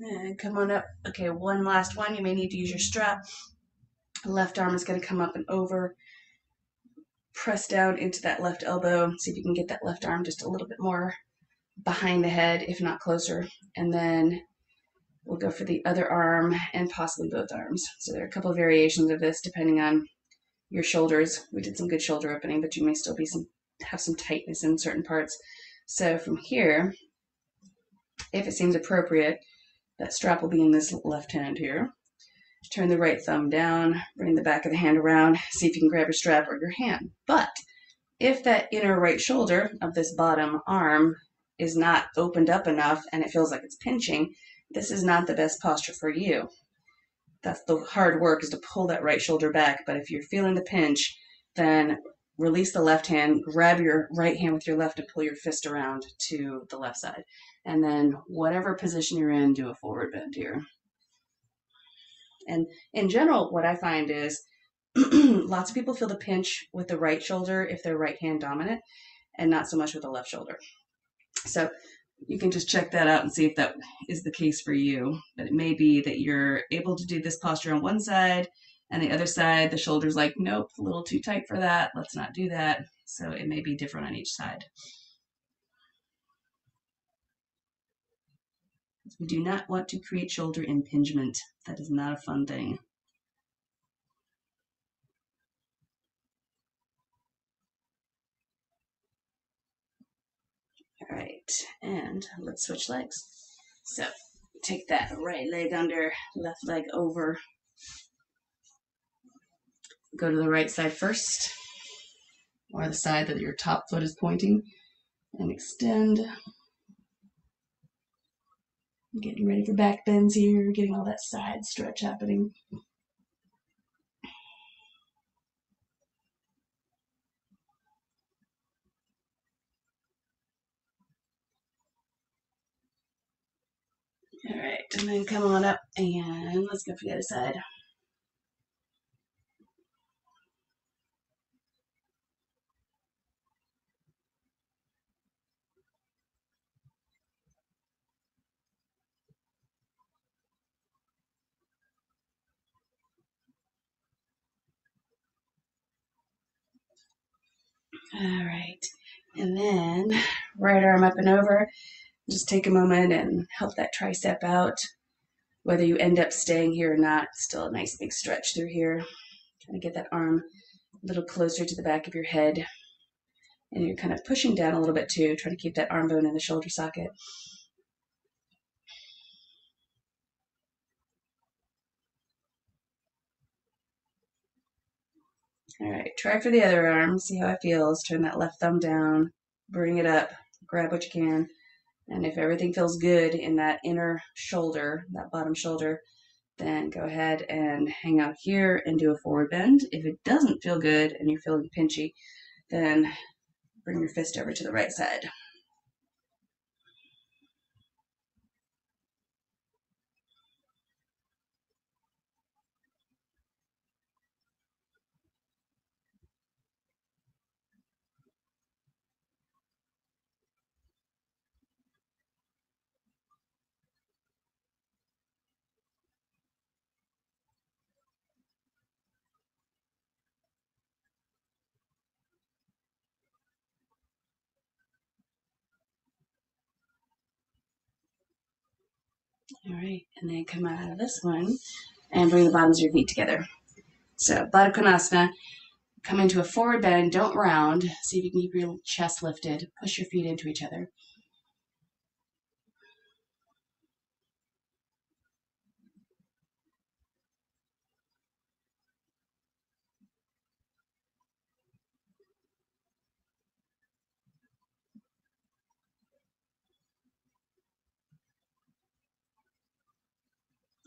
And come on up. Okay, one last one. You may need to use your strap. Left arm is going to come up and over. Press down into that left elbow. See if you can get that left arm just a little bit more behind the head, if not closer. And then we'll go for the other arm and possibly both arms. So there are a couple of variations of this depending on your shoulders. We did some good shoulder opening, but you may still have some tightness in certain parts. So from here, if it seems appropriate, that strap will be in this left hand here. Turn the right thumb down, bring the back of the hand around, see if you can grab your strap or your hand. But if that inner right shoulder of this bottom arm is not opened up enough and it feels like it's pinching, this is not the best posture for you. That's the hard work, is to pull that right shoulder back. But if you're feeling the pinch, then release the left hand, grab your right hand with your left and pull your fist around to the left side. And then whatever position you're in, do a forward bend here. And in general, what I find is lots of people feel the pinch with the right shoulder if they're right hand dominant, and not so much with the left shoulder. So you can just check that out and see if that is the case for you. But it may be that you're able to do this posture on one side, and the other side, the shoulder's like, nope, a little too tight for that. Let's not do that. So it may be different on each side. We do not want to create shoulder impingement. That is not a fun thing. All right, and let's switch legs. So take that right leg under, left leg over. Go to the right side first, or the side that your top foot is pointing, and extend. Getting ready for back bends here, getting all that side stretch happening. All right, and then come on up and let's go for the other side. All right. And then right arm up and over. Just take a moment and help that tricep out. Whether you end up staying here or not, still a nice big stretch through here. Kind of get that arm a little closer to the back of your head. And you're kind of pushing down a little bit too, trying to keep that arm bone in the shoulder socket. All right, try for the other arm. See how it feels. Turn that left thumb down, bring it up, grab what you can. And if everything feels good in that inner shoulder, that bottom shoulder, then go ahead and hang out here and do a forward bend. If it doesn't feel good and you're feeling pinchy, then bring your fist over to the right side. All right, and then come out of this one and bring the bottoms of your feet together. So Baddha Konasana, come into a forward bend, don't round. See if you can keep your chest lifted. Push your feet into each other.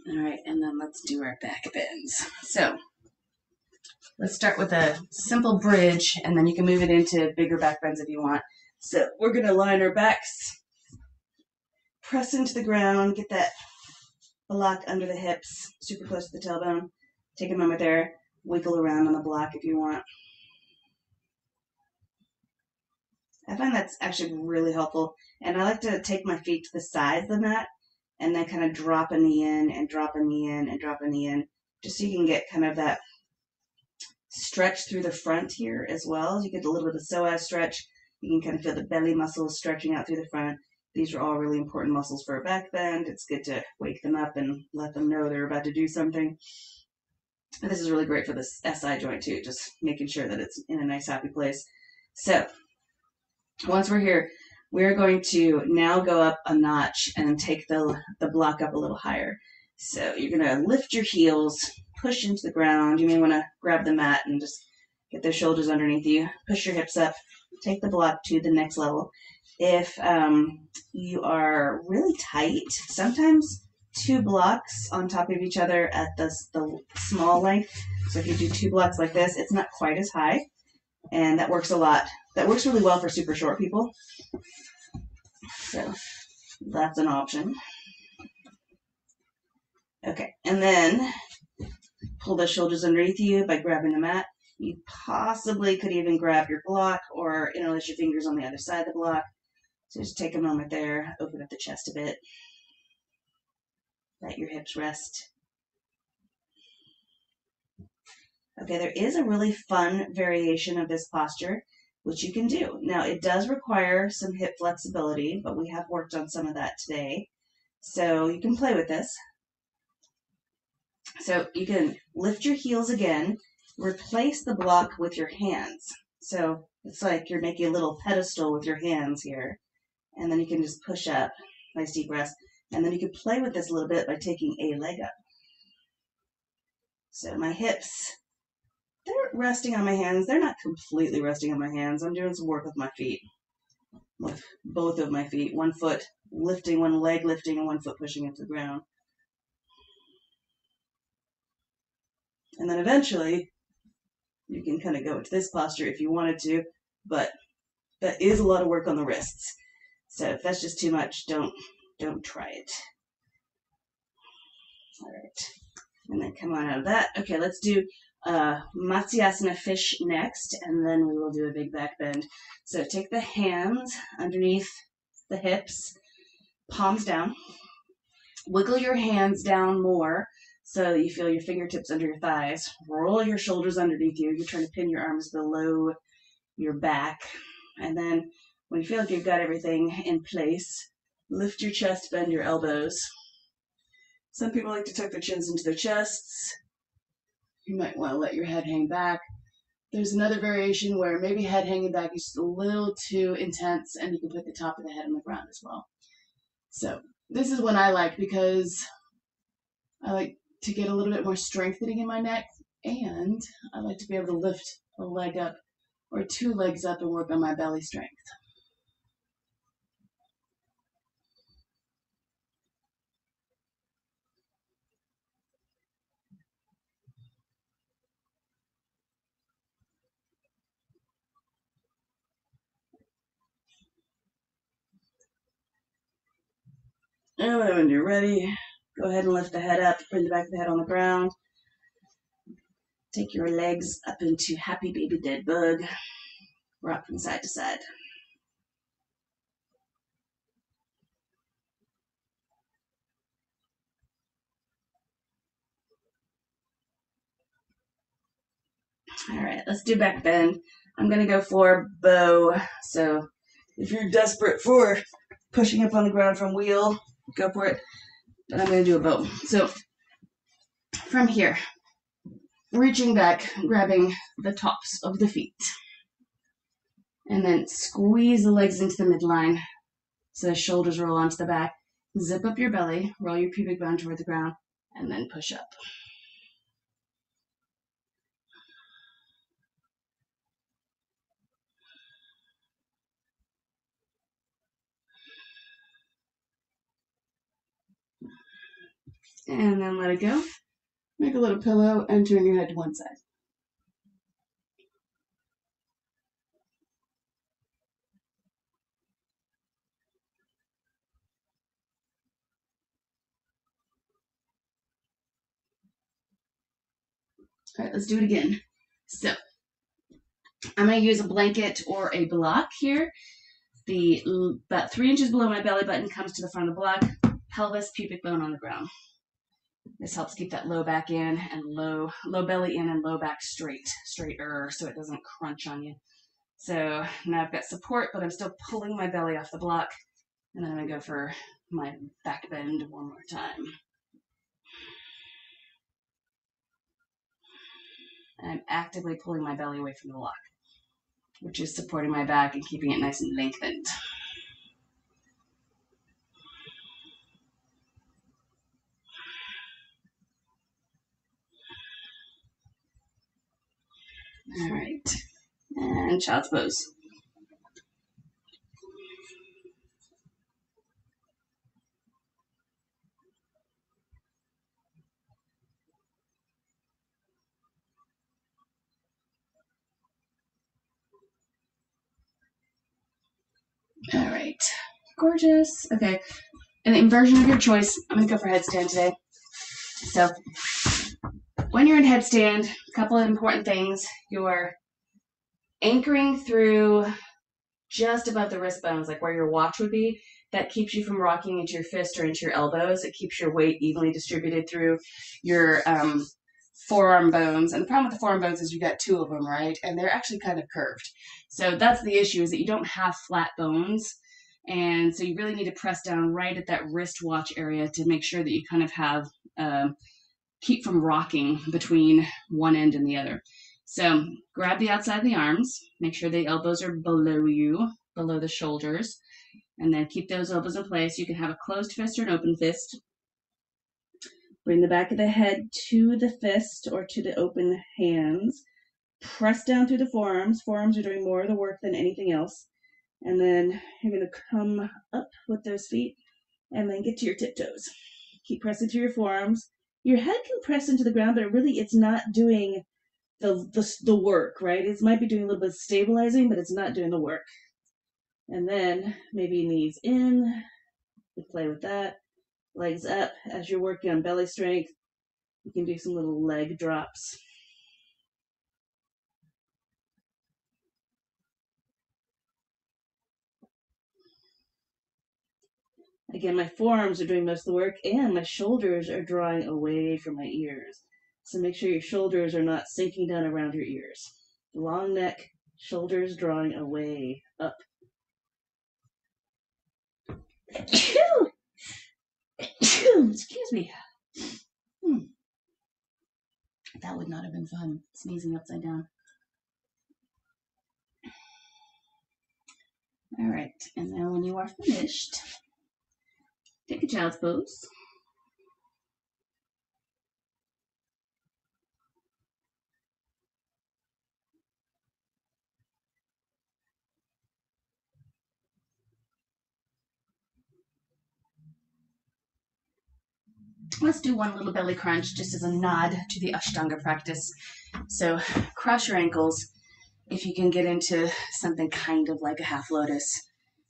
All right, and then let's do our back bends. So let's start with a simple bridge, and then you can move it into bigger back bends if you want. So we're going to line our backs, press into the ground, get that block under the hips, super close to the tailbone. Take a moment there, wiggle around on the block if you want. I find that's actually really helpful, and I like to take my feet to the sides of the mat and then kind of drop a knee in and drop a knee in and drop a knee in, just so you can get kind of that stretch through the front here as well. You get a little bit of psoas stretch. You can kind of feel the belly muscles stretching out through the front. These are all really important muscles for a back bend. It's good to wake them up and let them know they're about to do something. And this is really great for this SI joint too, just making sure that it's in a nice happy place. So once we're here, we're going to now go up a notch and take the block up a little higher. So you're going to lift your heels, push into the ground. You may want to grab the mat and just get those shoulders underneath you. Push your hips up. Take the block to the next level. If you are really tight, sometimes 2 blocks on top of each other at the small length. So if you do 2 blocks like this, it's not quite as high, and that works a lot. That works really well for super short people. So that's an option. Okay, and then pull the shoulders underneath you by grabbing the mat. You possibly could even grab your block or interlace your fingers on the other side of the block. So just take a moment there, open up the chest a bit. Let your hips rest. Okay, there is a really fun variation of this posture, which you can do. Now, it does require some hip flexibility, but we have worked on some of that today. So you can play with this. So you can lift your heels again, replace the block with your hands. So it's like you're making a little pedestal with your hands here. And then you can just push up, nice deep breaths. And then you can play with this a little bit by taking a leg up. So my hips, they're resting on my hands. They're not completely resting on my hands. I'm doing some work with my feet, with both of my feet. One foot lifting, one leg lifting, and one foot pushing into the ground. And then eventually, you can kind of go into this posture if you wanted to, but that is a lot of work on the wrists. So if that's just too much, don't try it. All right, and then come on out of that. Okay, let's do Matsyasana fish next, and then we will do a big back bend. So take the hands underneath the hips, palms down. Wiggle your hands down more so that you feel your fingertips under your thighs. Roll your shoulders underneath you. You're trying to pin your arms below your back. And then when you feel like you've got everything in place, lift your chest, bend your elbows. Some people like to tuck their chins into their chests. You might want to let your head hang back. There's another variation where maybe head hanging back is just a little too intense, and you can put the top of the head on the ground as well. So this is what I like, because I like to get a little bit more strengthening in my neck, and I like to be able to lift a leg up or two legs up and work on my belly strength. And when you're ready, go ahead and lift the head up, bring the back of the head on the ground. Take your legs up into happy baby dead bug. Rock from side to side. All right, let's do back bend. I'm gonna go for bow. So if you're desperate for pushing up on the ground from wheel, go for it. But I'm gonna do a bow. So from here, reaching back, grabbing the tops of the feet. And then squeeze the legs into the midline so the shoulders roll onto the back. Zip up your belly, roll your pubic bone toward the ground, and then push up. And then let it go. Make a little pillow and turn your head to one side. All right, let's do it again. So I'm going to use a blanket or a block here. About 3 inches below my belly button comes to the front of the block, pelvis, pubic bone on the ground. This helps keep that low back in and low belly in and low back straighter, so it doesn't crunch on you. So now I've got support, but I'm still pulling my belly off the block. And then I'm going to go for my back bend one more time. And I'm actively pulling my belly away from the block, which is supporting my back and keeping it nice and lengthened. All right, and child's pose. All right, gorgeous. Okay, an inversion of your choice. I'm gonna go for headstand today. So when you're in headstand, a couple of important things. You're anchoring through just above the wrist bones, like where your watch would be. That keeps you from rocking into your fist or into your elbows. It keeps your weight evenly distributed through your forearm bones. And the problem with the forearm bones is you got two of them, right? And they're actually kind of curved. So that's the issue, is that you don't have flat bones. And so you really need to press down right at that wrist watch area to make sure that you kind of have, keep from rocking between one end and the other. So grab the outside of the arms, make sure the elbows are below you, below the shoulders, and then keep those elbows in place. You can have a closed fist or an open fist. Bring the back of the head to the fist or to the open hands. Press down through the forearms. Forearms are doing more of the work than anything else. And then you're going to come up with those feet and then get to your tiptoes. Keep pressing through your forearms. Your head can press into the ground, but really it's not doing the work, right? It might be doing a little bit of stabilizing, but it's not doing the work. And then maybe knees in. You play with that. Legs up. As you're working on belly strength, you can do some little leg drops. Again, my forearms are doing most of the work, and my shoulders are drawing away from my ears. So make sure your shoulders are not sinking down around your ears. Long neck, Shoulders drawing away, up. Excuse me. That would not have been fun, sneezing upside down. All right, and then when you are finished, take a child's pose. Let's do one little belly crunch just as a nod to the Ashtanga practice. So cross your ankles. If you can get into something kind of like a half lotus,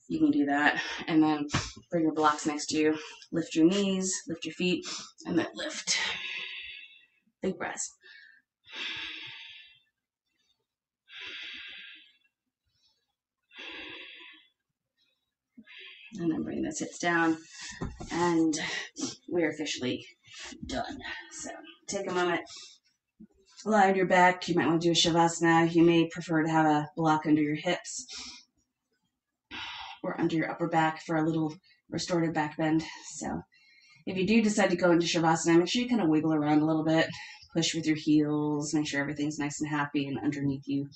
you can do that. And then bring your blocks next to you. Lift your knees, lift your feet, and then lift. Big breaths. And then bring the hips down. And we're officially done. So take a moment. Lie on your back. You might want to do a shavasana. You may prefer to have a block under your hips or under your upper back for a little restorative back bend. So if you do decide to go into shavasana, make sure you kind of wiggle around a little bit. Push with your heels. Make sure everything's nice and happy and underneath you.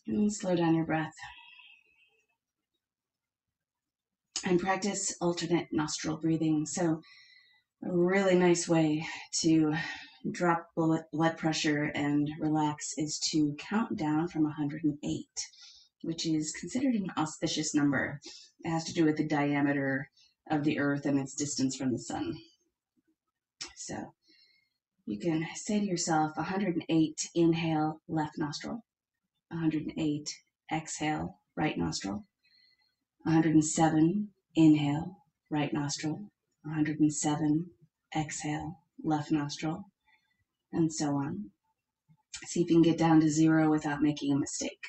And slow down your breath. And practice alternate nostril breathing. So a really nice way to drop blood pressure and relax is to count down from 108, which is considered an auspicious number. It has to do with the diameter of the earth and its distance from the sun. So you can say to yourself, 108, inhale, left nostril. 108, exhale, right nostril. 107, inhale, right nostril. 107, exhale, left nostril, and so on. See if you can get down to 0 without making a mistake.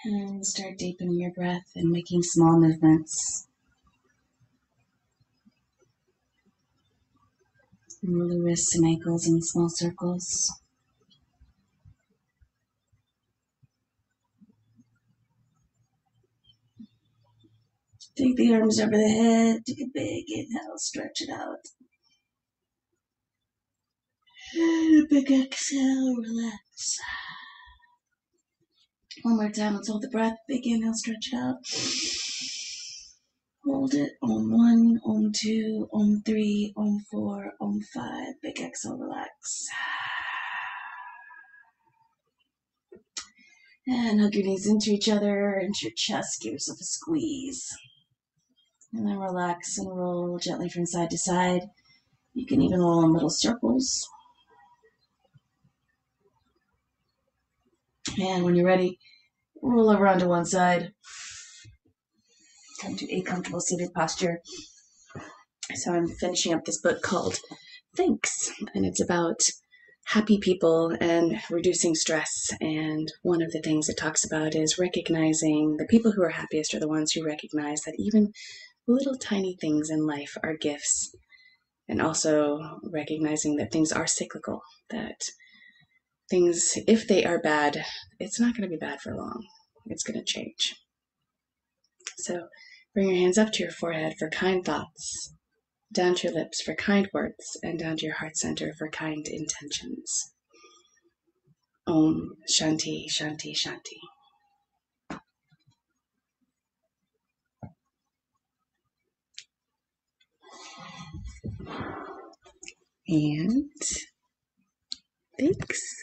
And start deepening your breath and making small movements. Roll the wrists and ankles in small circles. Take the arms over the head. Take a big inhale, stretch it out. And a big exhale, relax. One more time, let's hold the breath. Big inhale, stretch it out. Hold it. Om 1, Om 2, Om 3, Om 4, Om 5. Big exhale, relax. And hug your knees into each other, into your chest. Give yourself a squeeze. And then relax and roll gently from side to side. You can even roll in little circles. And when you're ready, roll over onto one side. Come to a comfortable seated posture. So I'm finishing up this book called Thanks, and it's about happy people and reducing stress. And one of the things it talks about is recognizing the people who are happiest are the ones who recognize that even little tiny things in life are gifts, and also recognizing that things are cyclical, that things, if they are bad, it's not going to be bad for long. It's going to change. So bring your hands up to your forehead for kind thoughts, down to your lips for kind words, and down to your heart center for kind intentions. Om Shanti Shanti Shanti. And thanks.